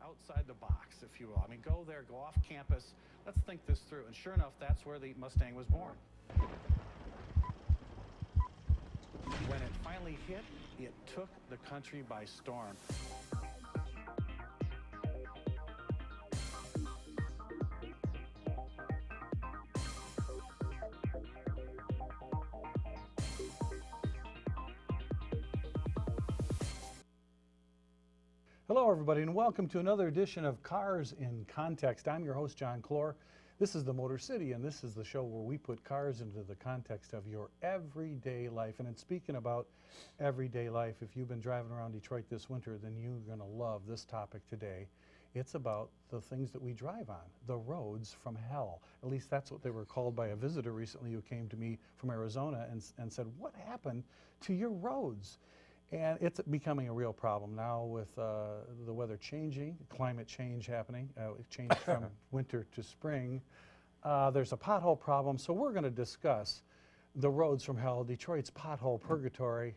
outside the box, if you will. I mean, go there, go off campus. Let's think this through. And sure enough, that's where the Mustang was born. When it finally hit, it took the country by storm. Hello everybody and welcome to another edition of Cars in Context. I'm your host John Clor. This is the Motor City and this is the show where we put cars into the context of your everyday life. And in speaking about everyday life, if you've been driving around Detroit this winter, then you're going to love this topic today. It's about the things that we drive on, the roads from hell. At least that's what they were called by a visitor recently who came to me from Arizona and said, what happened to your roads? And it's becoming a real problem now with the weather changing, climate change happening, it changed from winter to spring. There's a pothole problem, so we're going to discuss the roads from hell, Detroit's pothole purgatory,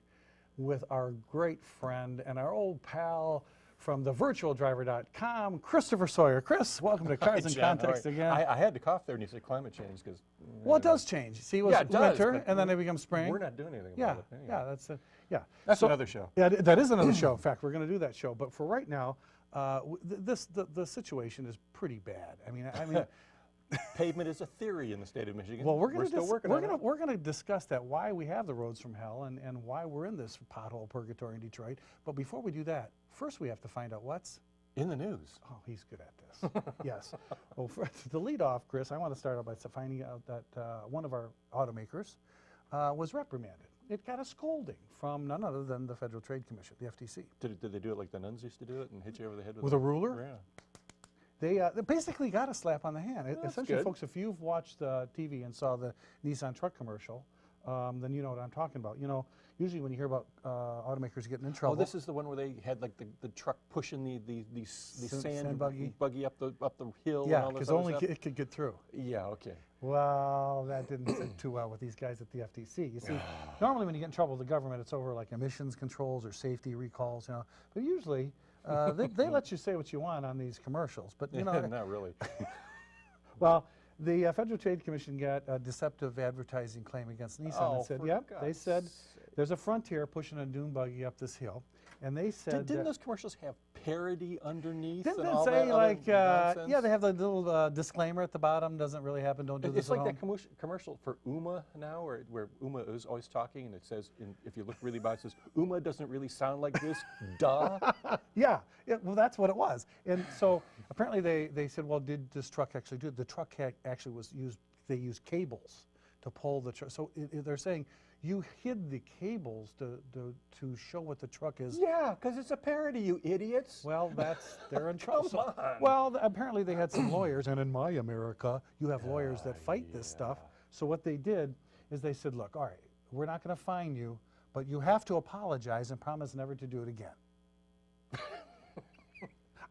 with our great friend and our old pal from thevirtualdriver.com, Christopher Sawyer. Chris, welcome to Cars in Context again. I had to cough there when you said climate change because... Well, it does change. See, it was winter, and then it becomes spring. We're not doing anything about it. Yeah, that's it. Yeah, that's another show. Yeah, that is another show. In fact, we're going to do that show. But for right now, the situation is pretty bad. I mean, pavement is a theory in the state of Michigan. Well, we're still working on it. We're going to discuss that, why we have the roads from hell and why we're in this pothole purgatory in Detroit. But before we do that, first we have to find out what's in the news. Oh, he's good at this. Yes. Well, to lead off, Chris, I want to start out by finding out that one of our automakers was reprimanded. It got a scolding from none other than the Federal Trade Commission, the FTC. Did they do it like the nuns used to do it and hit you over the head with a ruler? Yeah. They basically got a slap on the hand. Essentially, good. Folks, if you've watched TV and saw the Nissan truck commercial, then you know what I'm talking about. You know, usually when you hear about automakers getting in trouble. Oh, this is the one where they had like the truck pushing the sand buggy up the hill. Yeah, because only it could get through. Yeah, okay. Well, that didn't sit too well with these guys at the FTC. You see, normally when you get in trouble with the government, it's over like emissions controls or safety recalls, you know. But usually, they let you say what you want on these commercials. But you know, not really. Well, the Federal Trade Commission got a deceptive advertising claim against Nissan and said, they said there's a Frontier pushing a dune buggy up this hill. And they said... Didn't those commercials have parody underneath? Didn't and it all say that like, nonsense? yeah, they have the little disclaimer at the bottom, doesn't really happen, don't do this It's like at that home. commercial for UMA now, where UMA is always talking, and it says, if you look really bad, it says, UMA doesn't really sound like this, duh. Yeah, well, that's what it was. And so apparently they said, well, did this truck actually do it? The truck actually they used cables to pull the truck. So they're saying, you hid the cables to show what the truck is. Yeah, because it's a parody, you idiots. Well, they're in trouble. Come on. Well, apparently they had some lawyers, and in my America, you have lawyers that fight this stuff. So what they did is they said, look, all right, we're not going to fine you, but you have to apologize and promise never to do it again.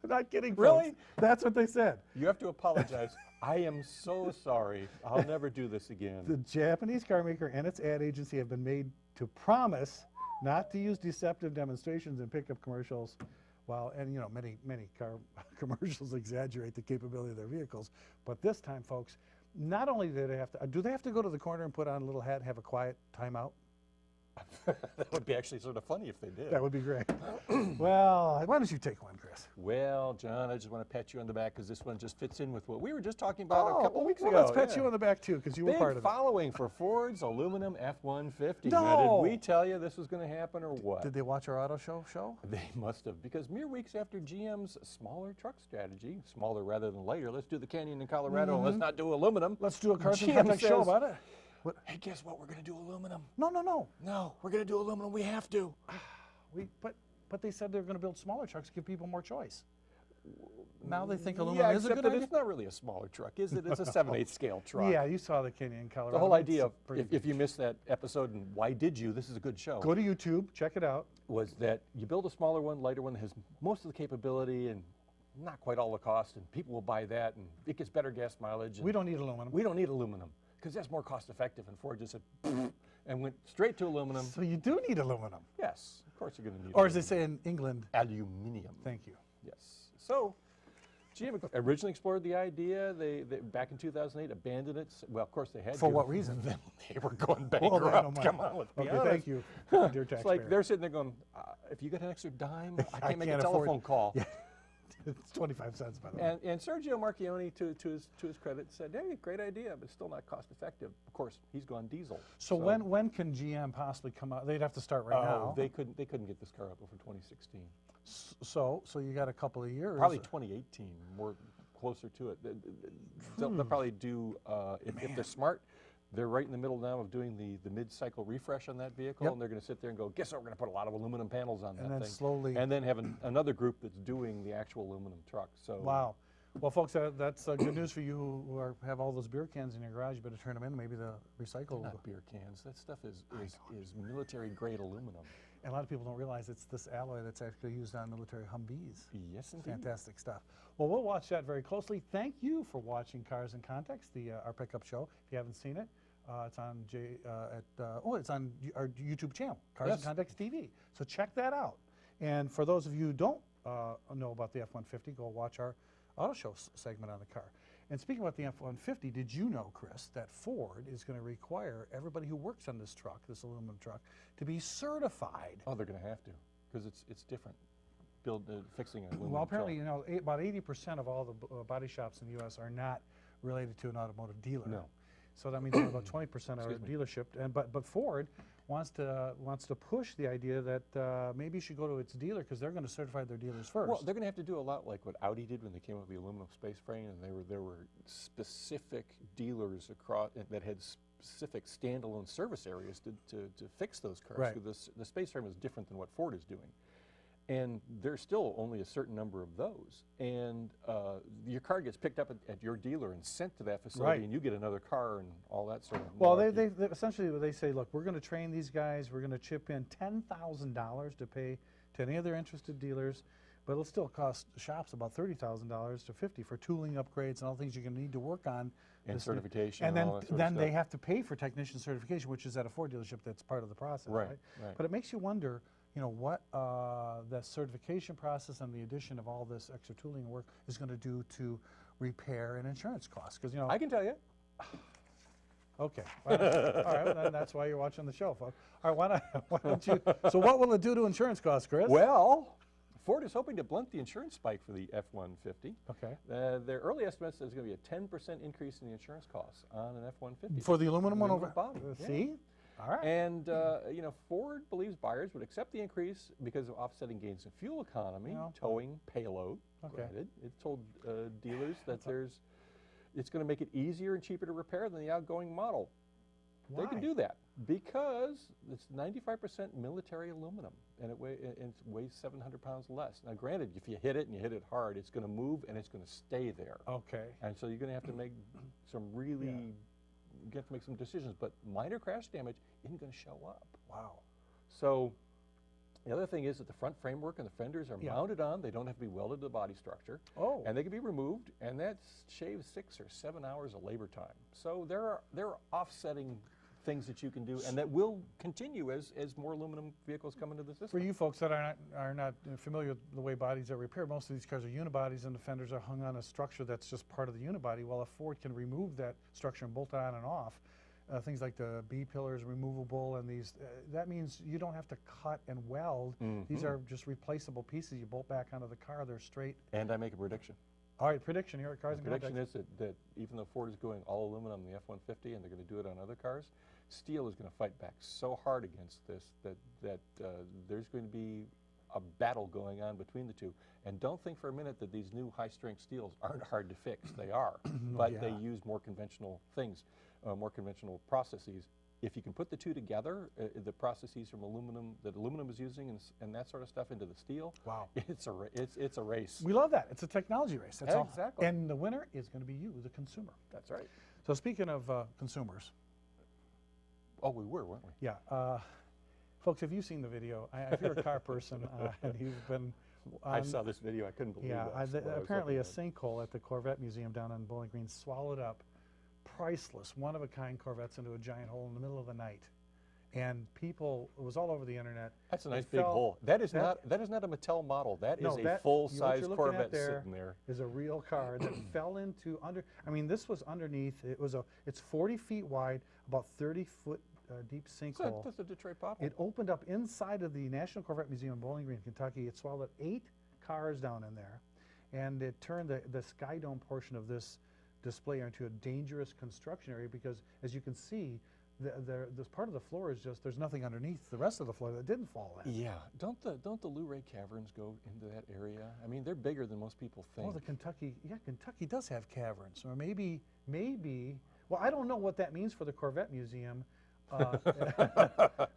I'm not kidding, Really? Folks. That's what they said. You have to apologize. I am so sorry. I'll never do this again. The Japanese car maker and its ad agency have been made to promise not to use deceptive demonstrations in pickup commercials. And you know, many car commercials exaggerate the capability of their vehicles. But this time, folks, not only do they have to go to the corner and put on a little hat and have a quiet timeout? That would be actually sort of funny if they did. That would be great. Well, why don't you take one, Chris? Well, John, I just want to pat you on the back because this one just fits in with what we were just talking about a couple weeks ago. Let's pat you on the back, too, because you were part of it. Big following for Ford's aluminum F-150. No! Now, did we tell you this was going to happen or what? Did they watch our auto show? They must have, because mere weeks after GM's smaller truck strategy, smaller rather than lighter, let's do the Canyon in Colorado and let's not do aluminum. Let's do a Cars in Context show about it. What? Hey, guess what? We're going to do aluminum. No. No, we're going to do aluminum. We have to. But they said they're going to build smaller trucks to give people more choice. Now they think aluminum is a good idea? It's not really a smaller truck, is it? It's a 7/8 scale truck. Yeah, you saw the Canyon in Colorado. The whole idea of, if you missed that episode, and why did you? This is a good show. Go to YouTube, check it out. Was that you build a smaller one, lighter one that has most of the capability and not quite all the cost, and people will buy that, and it gets better gas mileage. We don't need aluminum. We don't need aluminum. Because that's more cost effective, and Ford just said, and went straight to aluminum. So you do need aluminum. Yes, of course you're going to need Or aluminum. as they say in England, aluminium. Thank you. Yes. So GM originally explored the idea. They back in 2008 abandoned it. Well, of course they had For to. what reason? They were going Well, they had no bankrupt. money. Come on, let's be Okay, honest. thank you, dear It's taxpayer. like they're sitting there going, if you got an extra dime, I can't make a can't afford- telephone call. Yeah. It's 25 cents, by the way. And Sergio Marchione, to his credit, said, "Hey, great idea, but still not cost effective." Of course, he's gone diesel. So when can GM possibly come out? They'd have to start right now. They couldn't get this car up before 2016. So you got a couple of years. Probably 2018, more closer to it. They'll probably do if they're smart. They're right in the middle now of doing the mid-cycle refresh on that vehicle, Yep. and they're going to sit there and go, guess what, we're going to put a lot of aluminum panels on that And then thing. slowly- And then have another group that's doing the actual aluminum truck. So Wow. Well, folks, that's good news for you who have all those beer cans in your garage. You better turn them in. Maybe the recycle. not beer cans. That stuff is military-grade aluminum. And a lot of people don't realize it's this alloy that's actually used on military Humvees. Yes, indeed. Fantastic stuff. Well, we'll watch that very closely. Thank you for watching Cars in Context, our pickup show. If you haven't seen it, it's on it's on our YouTube channel, Cars in Yes. Context TV. So check that out. And for those of you who don't know about the F-150, go watch our auto show segment on the car. And speaking about the F-150, did you know, Chris, that Ford is going to require everybody who works on this truck, this aluminum truck, to be certified? Oh, they're going to have to, because it's different. Fixing an aluminum Well, apparently, truck. about 80% of all the body shops in the U.S. are not related to an automotive dealer. No. So that means only about 20% are Excuse me. dealership. But Ford wants to push the idea that maybe you should go to its dealer because they're going to certify their dealers first. Well, they're going to have to do a lot like what Audi did when they came up with the aluminum space frame, and there were specific dealers across that had specific standalone service areas to fix those cars. Right. 'Cause the space frame is different than what Ford is doing. And there's still only a certain number of those. And your car gets picked up at your dealer and sent to that facility, Right. and you get another car and all that sort of Well, malarkey. they essentially they say, look, we're going to train these guys. We're going to chip in $10,000 to pay to any of their interested dealers, but it'll still cost shops about $30,000 to $50,000 for tooling upgrades and all things you're going to need to work on. And this certification And and then all that sort of then they stuff. have to pay for technician certification, which is at a Ford dealership. That's part of the process, Right, right? right. But it makes you wonder, what the certification process and the addition of all this extra tooling work is going to do to repair and insurance costs. Because I can tell you. Okay. Well, all right. Then that's why you're watching the show, folks. All right. Why don't you? So, what will it do to insurance costs, Chris? Well, Ford is hoping to blunt the insurance spike for the F-150. Okay. Their early estimates is going to be a 10% increase in the insurance costs on an F-150. For the aluminum one Aluminum over. body, yeah. See. All right. And Ford believes buyers would accept the increase because of offsetting gains in fuel economy, Yeah. towing, payload. Okay. Granted, it told dealers that it's going to make it easier and cheaper to repair than the outgoing model. They can Why? do that because it's 95% military aluminum, and it weighs 700 pounds less. Now, granted, if you hit it and you hit it hard, it's going to move and it's going to stay there. Okay. And so you're going to have to make some really, you have to make some decisions. But minor crash damage isn't going to show up. Wow. So the other thing is that the front framework and the fenders are Yeah. mounted on. They don't have to be welded to the body structure. Oh. And they can be removed, and that shaves 6 or 7 hours of labor time. So there are offsetting things that you can do, and that will continue as more aluminum vehicles come into the system. For you folks that are not familiar with the way bodies are repaired, most of these cars are unibodies, and the fenders are hung on a structure that's just part of the unibody. Well, if Ford can remove that structure and bolt it on and off, things like the B pillars removable, and these that means you don't have to cut and weld. These are just replaceable pieces. You bolt back onto the car; they're straight. And I make a prediction. All right, prediction here at Cars The and Context. prediction is that even though Ford is going all aluminum on the F-150, and they're going to do it on other cars, steel is going to fight back so hard against this that there's going to be a battle going on between the two. And don't think for a minute that these new high-strength steels aren't hard to fix. They are, but they use more conventional things, more conventional processes. If you can put the two together, the processes from aluminum that aluminum is using and that sort of stuff into the steel, Wow. it's a race. We love that. It's a technology race. That's all. Exactly. And the winner is going to be you, the consumer. That's right. So speaking of consumers, Oh, we were, weren't we? yeah, folks, have you seen the video? If you're a car person and you've been, I saw this video. I couldn't believe yeah, that. That's what I was apparently a looking at. sinkhole at the Corvette Museum down in Bowling Green swallowed up priceless, one-of-a-kind Corvettes into a giant hole in the middle of the night. and people, it was all over the internet. That's a It nice big fell- hole. That is not a Mattel model. That is No, a what full-size you're looking at Corvette sitting there. is a real car that fell into I mean, this was underneath, it's 40 feet wide, about 30-foot deep sinkhole. That's a Detroit pothole. It opened up inside of the National Corvette Museum in Bowling Green, Kentucky. It swallowed 8 cars down in there, and it turned the sky dome portion of this display into a dangerous construction area because, as you can see, this part of the floor is just, there's nothing underneath the rest of the floor that didn't fall in. Yeah, don't the Luray Caverns go into that area? I mean, they're bigger than most people think. Oh, Kentucky does have caverns, or maybe, well, I don't know what that means for the Corvette Museum,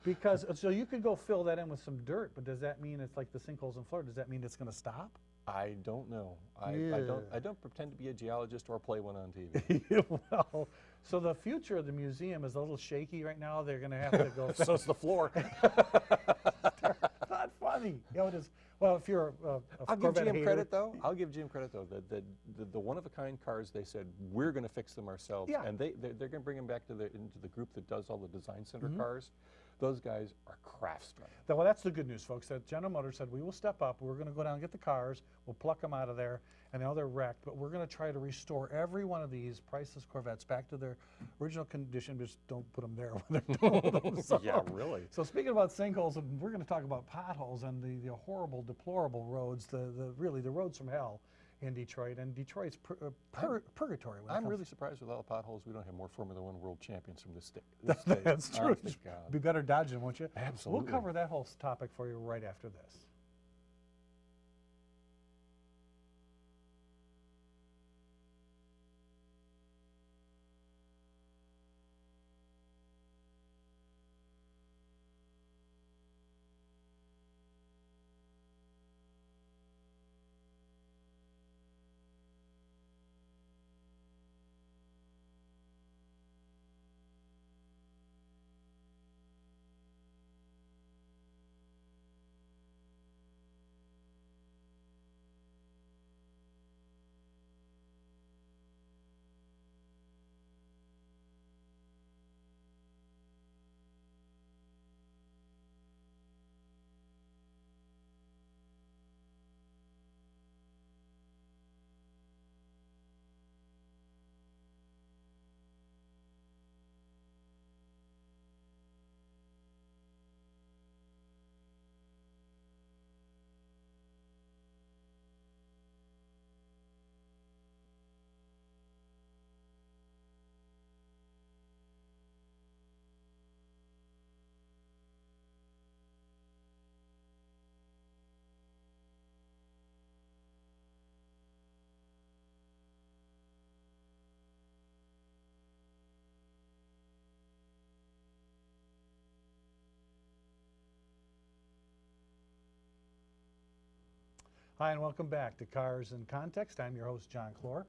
because, so you could go fill that in with some dirt, but does that mean it's like the sinkholes in Florida? Does that mean it's going to stop? I don't know. I don't pretend to be a geologist or play one on TV. Well, so the future of the museum is a little shaky right now. They're going to have to go. So's the floor. Not funny. You know, it is. Well, if you're a I'll give Corvette Jim hater, credit though. I'll give Jim credit though. The one-of-a-kind cars, they said we're going to fix them ourselves, Yeah. and they're going to bring them back into the group that does all the design center cars. Those guys are craftsmen. Well, that's the good news, folks. That General Motors said we will step up. We're going to go down and get the cars. We'll pluck them out of there, and now they're wrecked. But we're going to try to restore every one of these priceless Corvettes back to their original condition. Just don't put them there when they're doing them. So, Yeah, really. So speaking about sinkholes, we're going to talk about potholes and the horrible, deplorable roads. The roads from hell in Detroit, and Detroit's purgatory. When it I'm comes really surprised with all the potholes we don't have more Formula One world champions from this state. That's true. Honest to God. Be better dodging, won't you? Absolutely. We'll cover that whole topic for you right after this. Hi, and welcome back to Cars in Context. I'm your host, John Clor.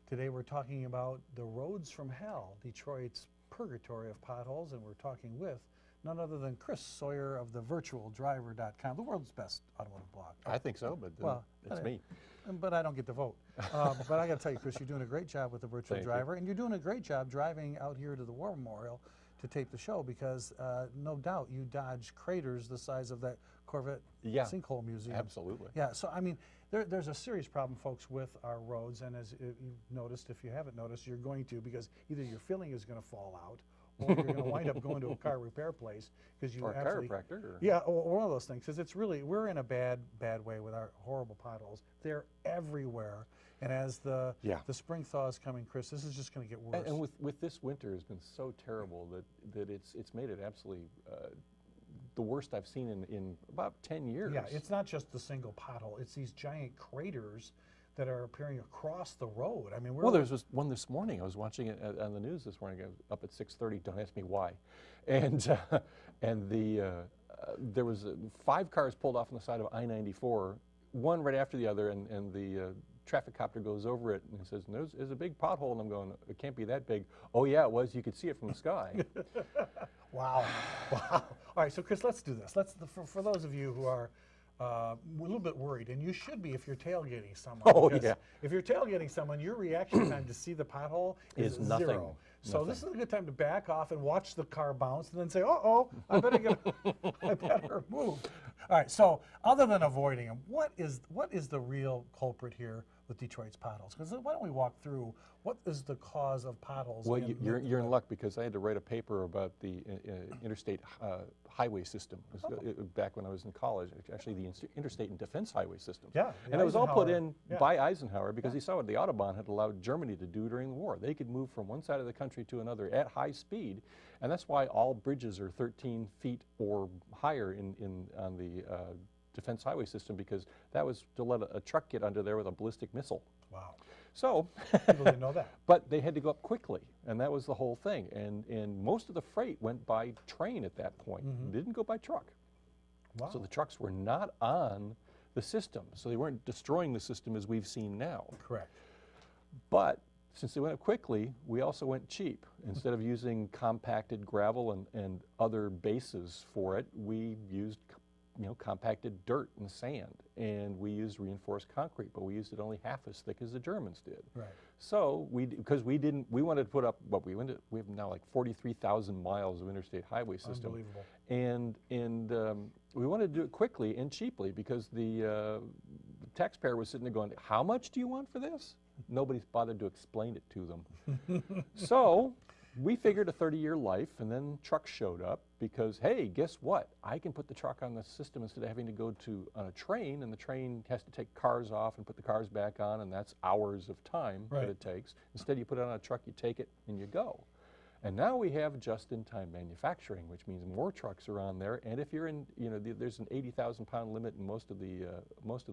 Today we're talking about the roads from hell, Detroit's purgatory of potholes, and we're talking with none other than Chris Sawyer of the virtualdriver.com, the world's best automotive blog. I think so, but Well, it's me. But I don't get to vote. But I got to tell you, Chris, you're doing a great job with the virtual Thank you. driver, and you're doing a great job driving out here to the War Memorial to tape the show because no doubt you dodge craters the size of that Corvette Yeah, Sinkhole Museum. Absolutely. Yeah, so I mean, there's a serious problem, folks, with our roads, and as you've noticed, if you haven't noticed, you're going to, because either your filling is going to fall out, or you're going to wind up going to a car repair place because you Or a absolutely, chiropractor. Or yeah, or one of those things. Because it's really, we're in a bad way with our horrible potholes. They're everywhere, and as the spring thaw is coming, Chris, this is just going to get worse. And with this winter has been so terrible that it's made it absolutely the worst I've seen in about 10 years. Yeah, it's not just the single pothole; it's these giant craters that are appearing across the road. I mean, Well, there was one this morning. I was watching it on the news this morning. I was up at 6:30. Don't ask me why. And there was 5 cars pulled off on the side of I-94, one right after the other, and the traffic copter goes over it and says, "There's a big pothole." And I'm going, "It can't be that big." Oh yeah, it was. You could see it from the sky. Wow. Wow. All right, so Chris, let's do this. For those of you who are a little bit worried, and you should be if you're tailgating someone. Oh, because yeah. If you're tailgating someone, your reaction time to see the pothole is Nothing. zero. So Nothing. this is a good time to back off and watch the car bounce, and then say, "Uh-oh, I better I better move." All right. So other than avoiding them, what is the real culprit here with Detroit's potholes? Because why don't we walk through what is the cause of potholes? Well, you're in luck because I had to write a paper about the interstate highway system back when I was in college. Actually, the interstate and defense highway system. Yeah, and it was all put in yeah. by Eisenhower because he saw what the Autobahn had allowed Germany to do during the war. They could move from one side of the country to another at high speed, and that's why all bridges are 13 feet or higher on the defense highway system, because that was to let a truck get under there with a ballistic missile. Wow. So, People didn't know that. but they had to go up quickly, and that was the whole thing. And most of the freight went by train at that point. It didn't go by truck. Wow. So the trucks were not on the system. So they weren't destroying the system as we've seen now. Correct. But since they went up quickly, we also went cheap. Instead of using compacted gravel and other bases for it, we used compacted dirt and sand, and we used reinforced concrete, but we used it only half as thick as the Germans did. Right. So we wanted to put up we have now like 43,000 miles of interstate highway system. Unbelievable. And we wanted to do it quickly and cheaply because the taxpayer was sitting there going, "How much do you want for this?" Nobody's bothered to explain it to them. So we figured a 30-year life, and then trucks showed up because, hey, guess what? I can put the truck on the system instead of having to go on a train, and the train has to take cars off and put the cars back on, and that's hours of time that it takes. Instead, you put it on a truck, you take it, and you go. And now we have just-in-time manufacturing, which means more trucks are on there. And if you're in, there's an 80,000-pound limit in most of the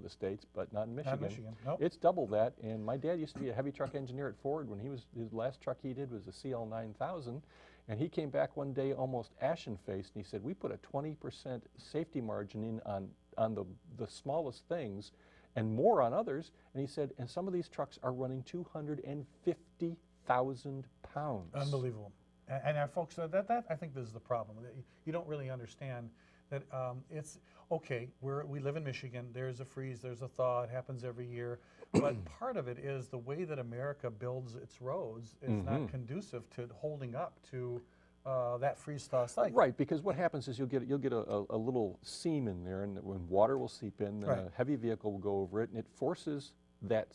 states, but not in Michigan. Not Michigan, nope. It's double that. And my dad used to be a heavy truck engineer at Ford. When his last truck he did was a CL 9000, and he came back one day almost ashen-faced, and he said, "We put a 20% safety margin in on the smallest things, and more on others." And he said, "And some of these trucks are running 250,000 pounds." Unbelievable. And folks, that I think this is the problem. You don't really understand that it's okay. We live in Michigan. There's a freeze. There's a thaw. It happens every year. But part of it is the way that America builds its roads is not conducive to holding up to that freeze-thaw cycle. Right, because what happens is you'll get a little seam in there, and when water will seep in, then a heavy vehicle will go over it, and it forces that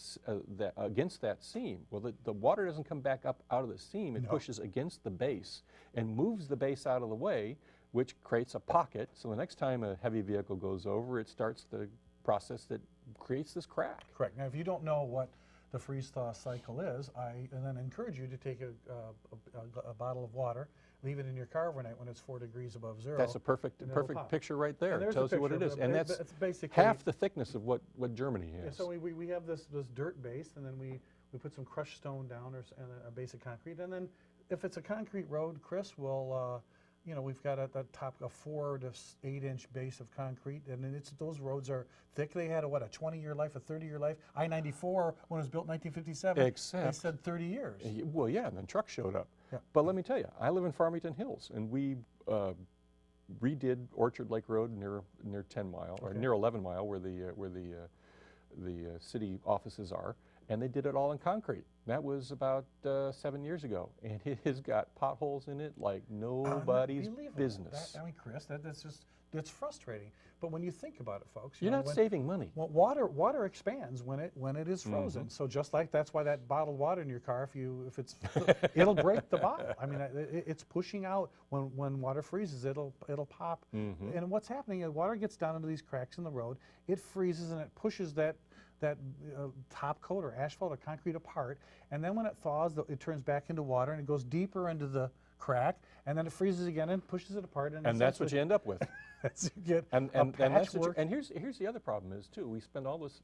against that seam. Well, the water doesn't come back up out of the seam. It pushes against the base and moves the base out of the way, which creates a pocket. So the next time a heavy vehicle goes over, it starts the process that creates this crack. Correct. Now, if you don't know what the freeze-thaw cycle is, I then encourage you to take a bottle of water, leave it in your car overnight when it's 4 degrees above zero. That's a perfect pop. picture right there. And It there's tells the you what it picture, is. And but that's it's basically half the thickness of what Germany Yeah, is. so we have this dirt base, and then we put some crushed stone down and a base of concrete, and then if it's a concrete road, Chris will, we've got at the top a 4 to 8 inch base of concrete, and then those roads are thick. They had a 20-year life, a 30-year life. I-94 when it was built in 1957, Except they said 30 years. Well, yeah, and then trucks showed up. Yeah. But let me tell you, I live in Farmington Hills, and we redid Orchard Lake Road near 10 Mile or near 11 Mile, where the city offices are, and they did it all in concrete. That was about 7 years ago, and it has got potholes in it like nobody's Unbelievable. business. Chris, that's frustrating. But when you think about it, folks, You're not saving money. Well, water expands when it is frozen. So just like that's why that bottled water in your car, if it's it'll break the bottle. I mean, it's pushing out when water freezes. It'll pop. And what's happening is water gets down into these cracks in the road. It freezes and it pushes that top coat or asphalt or concrete apart. And then when it thaws, it turns back into water and it goes deeper into the crack, and then it freezes again and pushes it apart. And that's what you end up with. You get and a that's patchwork. and here's the other problem is too. We spend all this.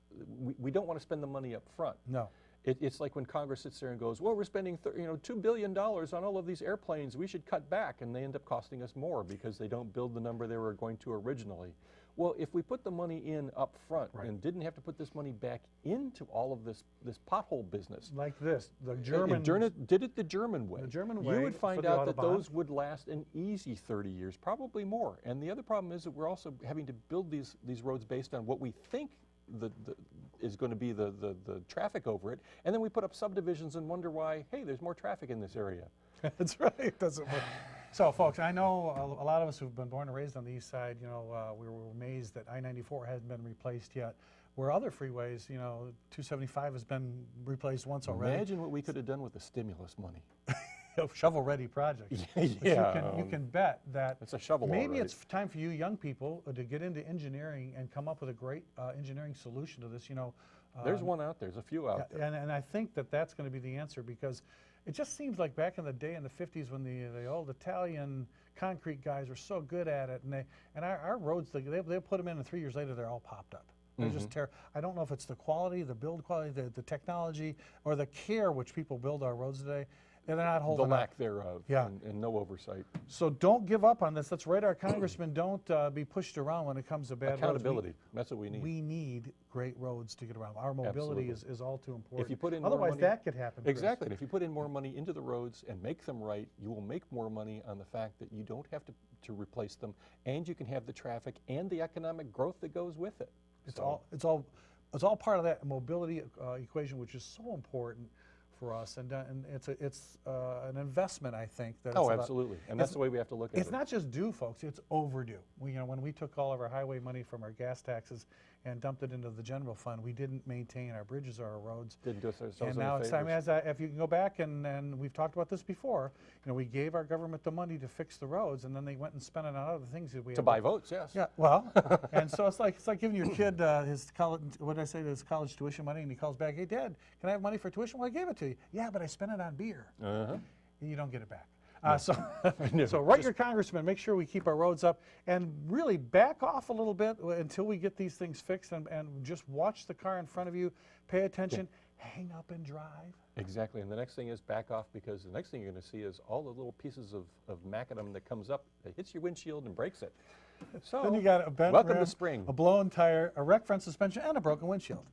We don't want to spend the money up front. No. It's like when Congress sits there and goes, well, we're spending $2 billion on all of these airplanes. We should cut back, and they end up costing us more because they don't build the number they were going to originally. Well, if we put the money in up front Right. and didn't have to put this money back into all of this pothole business, Like this, the and German. did it the German way. The German You way would for find the out that Autobahn. those would last an easy 30 years, probably more. And the other problem is that we're also having to build these roads based on what we think is going to be the traffic over it, and then we put up subdivisions and wonder why, hey, there's more traffic in this area. That's right. It doesn't work. So, folks, I know a lot of us who've been born and raised on the east side, you know, we were amazed that I-94 hasn't been replaced yet. Where other freeways, you know, 275 has been replaced once already. Imagine what we could have done with the stimulus money. Shovel-ready projects. Yeah. But you can bet that It's a shovel maybe already. it's time for you young people to get into engineering and come up with a great engineering solution to this. You know, There's one out there. There's a few out there. and I think that that's going to be the answer, because it just seems like back in the day in the 50s when the old Italian concrete guys were so good at it, and our roads, they put them in and 3 years later they're all popped up. They're just I don't know if it's the quality, the build quality, the technology, or the care which people build our roads today. And they're not The holding up. lack thereof, Yeah. and no oversight. So don't give up on this. Let's write our congressman. Don't be pushed around when it comes to bad Accountability, roads. that's what we need. We need great roads to get around. Our mobility is all too important. If you put in more Otherwise, money- that could happen. Chris. Exactly, and if you put in more money into the roads and make them right, you will make more money on the fact that you don't have to replace them, and you can have the traffic and the economic growth that goes with it. It's So- all part of that mobility equation, which is so important for us, and it's an investment, I think. That Oh, it's about- absolutely, and that's the way we have to look at it. It's not just due, folks, it's overdue. When we took all of our highway money from our gas taxes and dumped it into the general fund, we didn't maintain our bridges or our roads. Didn't do us ourselves And any now it's time, favors. if you can go back, and we've talked about this before, we gave our government the money to fix the roads, and then they went and spent it on other things that we To had buy votes, yes. Yeah, well, and so it's like giving your kid his college, what did I say, his college tuition money, and he calls back, hey, Dad, can I have money for tuition? Well, I gave it to you. Yeah, but I spent it on beer. Uh-huh. You don't get it back. So write your congressman, make sure we keep our roads up, and really back off a little bit until we get these things fixed, and just watch the car in front of you, pay attention, hang up and drive. Exactly, and the next thing is back off, because the next thing you're going to see is all the little pieces of macadam that comes up, that hits your windshield and breaks it. So, Then you got a bent welcome rim, to spring. a blown tire, a wrecked front suspension, and a broken windshield.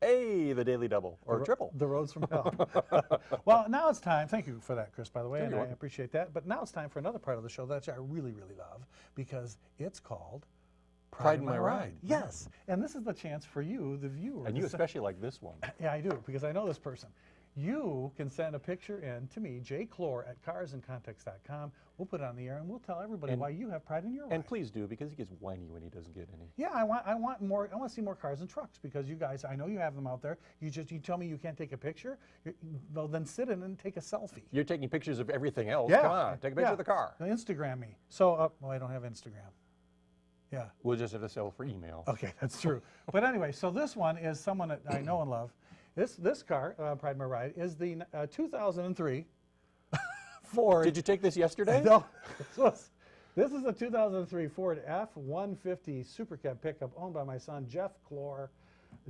Hey, the daily double, or triple. The roads from hell. Well, now it's time. Thank you for that, Chris, by the way, You're and I welcome. appreciate that. But now it's time for another part of the show that I really, really love, because it's called Pride in My Ride. Yes, and this is the chance for you, the viewer. And to you say- especially like this one. Yeah, I do, because I know this person. You can send a picture in to me, Jay Clor, at carsandcontext.com. We'll put it on the air, and we'll tell everybody And- why you have pride in your ride. And please do, because he gets whiny when he doesn't get any. Yeah, I want more. I want to see more cars and trucks, because you guys, I know you have them out there. You tell me you can't take a picture. Well, then sit in and take a selfie. You're taking pictures of everything else. Yeah. Come on, take a picture of the car. Instagram me. So, well, I don't have Instagram. Yeah. We'll just have to sell for email. Okay, that's true. But anyway, so this one is someone that I know and love. This car, Pride in My Ride, is the 2003 Ford. Did you take this yesterday? No. This is a 2003 Ford F-150 Super Cab pickup owned by my son, Jeff Clor.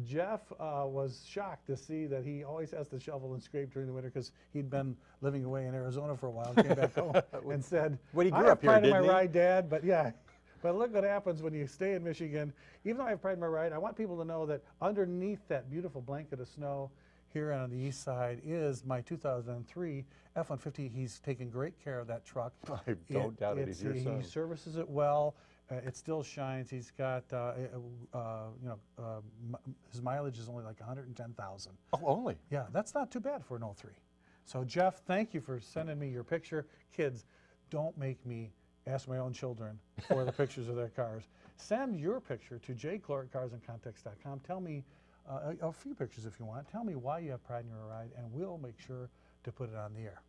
Jeff was shocked to see that he always has to shovel and scrape during the winter, because he'd been living away in Arizona for a while, came back home and said, When he I grew have up here, pride in my didn't he? ride, Dad, but yeah. But look what happens when you stay in Michigan. Even though I have pride in my ride, I want people to know that underneath that beautiful blanket of snow here on the east side is my 2003 F-150. He's taken great care of that truck. I don't doubt it. He's your son. He services it well. It still shines. He's got, his mileage is only like 110,000. Oh, only? Yeah, that's not too bad for an 03. So Jeff, thank you for sending me your picture. Kids, don't make me ask my own children for the pictures of their cars. Send your picture to jclor at carsandcontext.com. Tell me a few pictures if you want. Tell me why you have pride in your ride, and we'll make sure to put it on the air.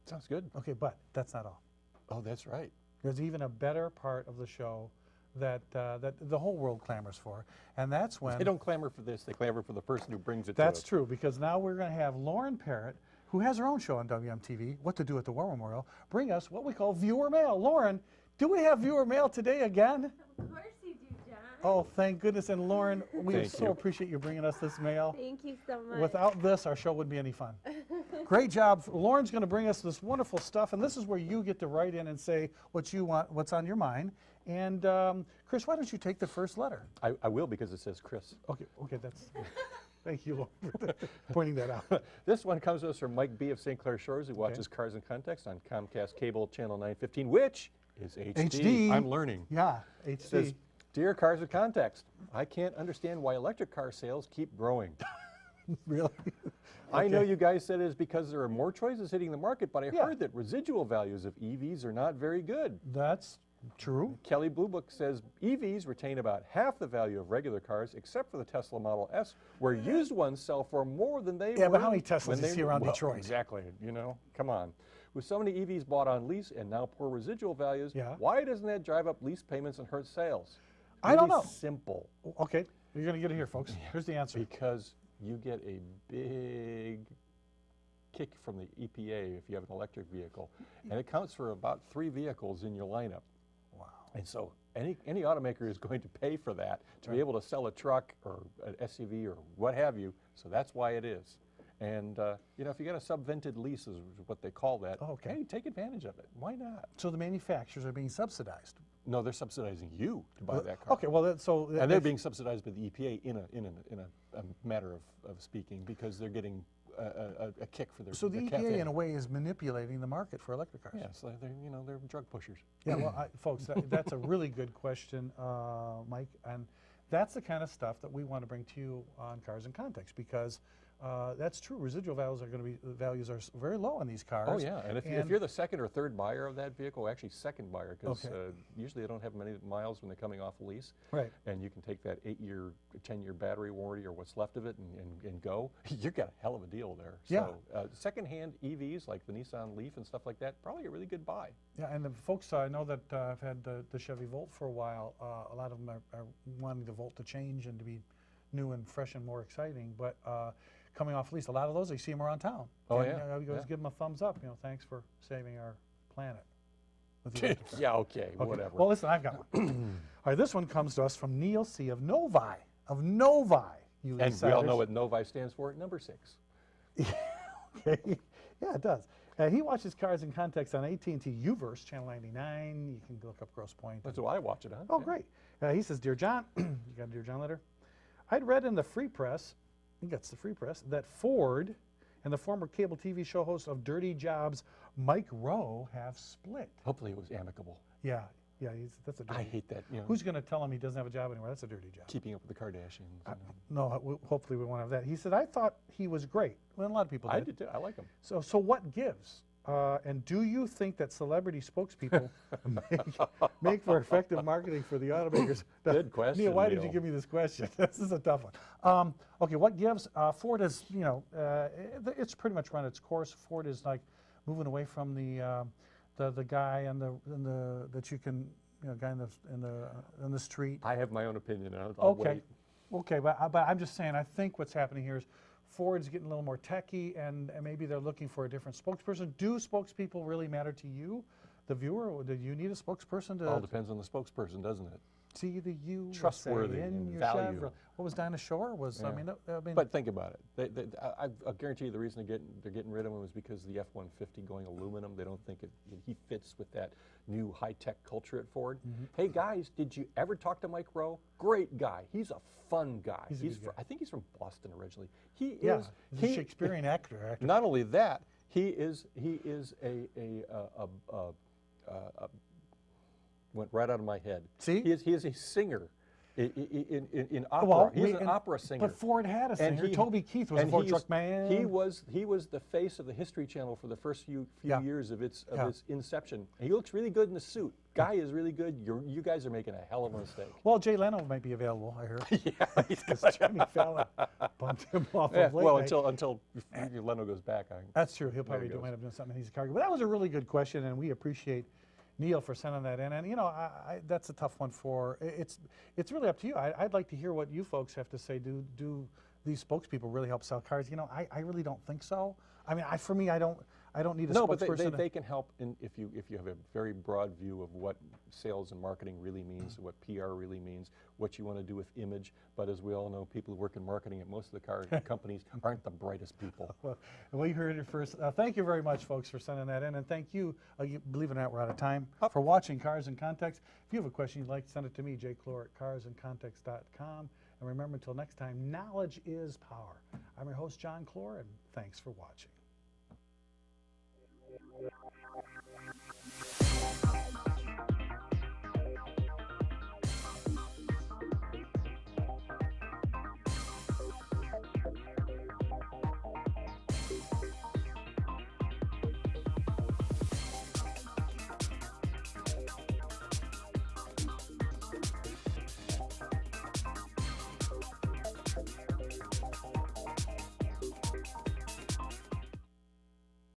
Sounds good. Okay, but that's not all. Oh, that's right. There's even a better part of the show that the whole world clamors for, and that's when... They don't clamor for this. They clamor for the person who brings it That's to us. true, because now we're going to have Lauren Parrott, who has her own show on WMTV, What to Do at the War Memorial, bring us what we call viewer mail. Lauren, do we have viewer mail today again? Of course you do, John. Oh, thank goodness. And Lauren, we Thank so you. appreciate you bringing us this mail. Thank you so much. Without this, our show wouldn't be any fun. Great job. Lauren's going to bring us this wonderful stuff, and this is where you get to write in and say what you want, what's on your mind. And Chris, why don't you take the first letter? I will, because it says Chris. Okay, that's. Thank you, Lauren, for pointing that out. This one comes to us from Mike B. of St. Clair Shores, who watches Cars in Context on Comcast Cable Channel 915, which is HD. HD. I'm learning. Yeah, HD. Says, Dear Cars in Context, I can't understand why electric car sales keep growing. Really? I know you guys said it is because there are more choices hitting the market, but I Yeah. heard that residual values of EVs are not very good. That's true. Kelly Blue Book says EVs retain about half the value of regular cars, except for the Tesla Model S, where used ones sell for more than they were. Yeah, but how many Teslas when do you they- see around well, Detroit? Exactly, you know, come on. With so many EVs bought on lease and now poor residual values, Yeah. why doesn't that drive up lease payments and hurt sales? I don't Really know. Simple. Okay, you're going to get it here, folks. Here's the answer. Because you get a big kick from the EPA if you have an electric vehicle, and it counts for about 3 vehicles in your lineup. Wow. And so any automaker is going to pay for that to be able to sell a truck or an SUV or what have you, so that's why it is. And you know, if you got a subvented lease is what they call that, Oh, okay. hey, take advantage of it. Why not? So the manufacturers are being subsidized. No, they're subsidizing you to buy that car. Okay, well, that And they're being subsidized by the EPA in a matter of speaking, because they're getting a kick for their So the EPA, cafe. in a way, is manipulating the market for electric cars. Yeah, so they're drug pushers. Yeah, well, folks, that's a really good question, Mike, and that's the kind of stuff that we want to bring to you on Cars in Context, because that's true. Residual values are going to be very low on these cars. Oh yeah, and if you're the second or third buyer of that vehicle, actually second buyer, because Okay. usually they don't have many miles when they're coming off a lease. Right. And you can take that 8-year, 10-year battery warranty or what's left of it and go. You've got a hell of a deal there. Yeah. So secondhand EVs like the Nissan Leaf and stuff like that, probably a really good buy. Yeah, and the folks, I know that I've had the Chevy Volt for a while. A lot of them are wanting the Volt to change and to be new and fresh and more exciting, but coming off lease, a lot of those, you see them around town. Oh, And, yeah, you always yeah. give them a thumbs up, thanks for saving our planet. with the electric car. Yeah, okay, Okay, whatever. well, listen, I've got one. All right, this one comes to us from Neil C. of Novi. You and we all know insiders. what Novi stands for, number 6. Okay. Yeah, it does. He watches Cars in Context on AT&T Uverse, Channel 99. You can look up Grosse Pointe. That's why I watch it, huh? Oh, Yeah. great. He says, Dear John, you got a Dear John letter? I'd read in the Free Press, he gets the Free Press, that Ford and the former cable TV show host of Dirty Jobs, Mike Rowe, have split. Hopefully it was amicable. Yeah, that's a dirty I hate that, Who's going to tell him he doesn't have a job anymore? That's a dirty job. keeping up with the Kardashians. No, hopefully we won't have that. He said, I thought he was great. Well, a lot of people did. I did too, I like them. So what gives? And do you think that celebrity spokespeople make for effective marketing for the automakers? Good question, Neil, why did you Neil. give me this question? This is a tough one. Okay, what gives? Ford is, it's pretty much run its course. Ford is like moving away from the guy that you can, guy in the street. I have my own opinion, and I'll wait. Okay, but I'm just saying, I think what's happening here is Ford's getting a little more techy, and maybe they're looking for a different spokesperson. Do spokespeople really matter to you, the viewer, or do you need a spokesperson to All depends on the spokesperson, doesn't it? see the USA Trustworthy in and your value. Chevrolet? What was Dinah Shore? I mean, But think about it. I guarantee you the reason they're getting rid of him is because the F-150 going aluminum. They don't think he fits with that new high-tech culture at Ford. Mm-hmm. Hey guys, did you ever talk to Mike Rowe? Great guy. He's a fun guy. He's a good guy. I think he's from Boston originally. He yeah, is. he's a Shakespearean actor. Not only that, he is went right out of my head. See? He is a singer in opera. Well, He's an opera singer. But Ford had a singer. Toby Keith was a and Ford he's- truck man. He was the face of the History Channel for the first few Yeah. years of its Yeah. inception. He looks really good in the suit. Guy is really good. You guys are making a hell of a mistake. Well, Jay Leno might be available, I heard. Yeah, Because Jimmy Fallon bumped him off yeah, of late well, night. until Leno goes back. That's true. He'll probably he goes. wind up doing something. He's a cargo. But that was a really good question, and we appreciate Neil for sending that in. And that's a tough one for. It's really up to you. I'd like to hear what you folks have to say. Do these spokespeople really help sell cars? I really don't think so. I mean, for me, I I don't need a No, but spokesperson. they can help if you have a very broad view of what sales and marketing really means, what PR really means, what you want to do with image. But as we all know, people who work in marketing at most of the car companies aren't the brightest people. Well, we heard it first. Thank you very much, folks, for sending that in, and thank you. Believe it or not, we're out of time for watching Cars in Context. If you have a question you'd like, send it to me, jclor at carsincontext.com. And remember, until next time, knowledge is power. I'm your host, John Clor, and thanks for watching.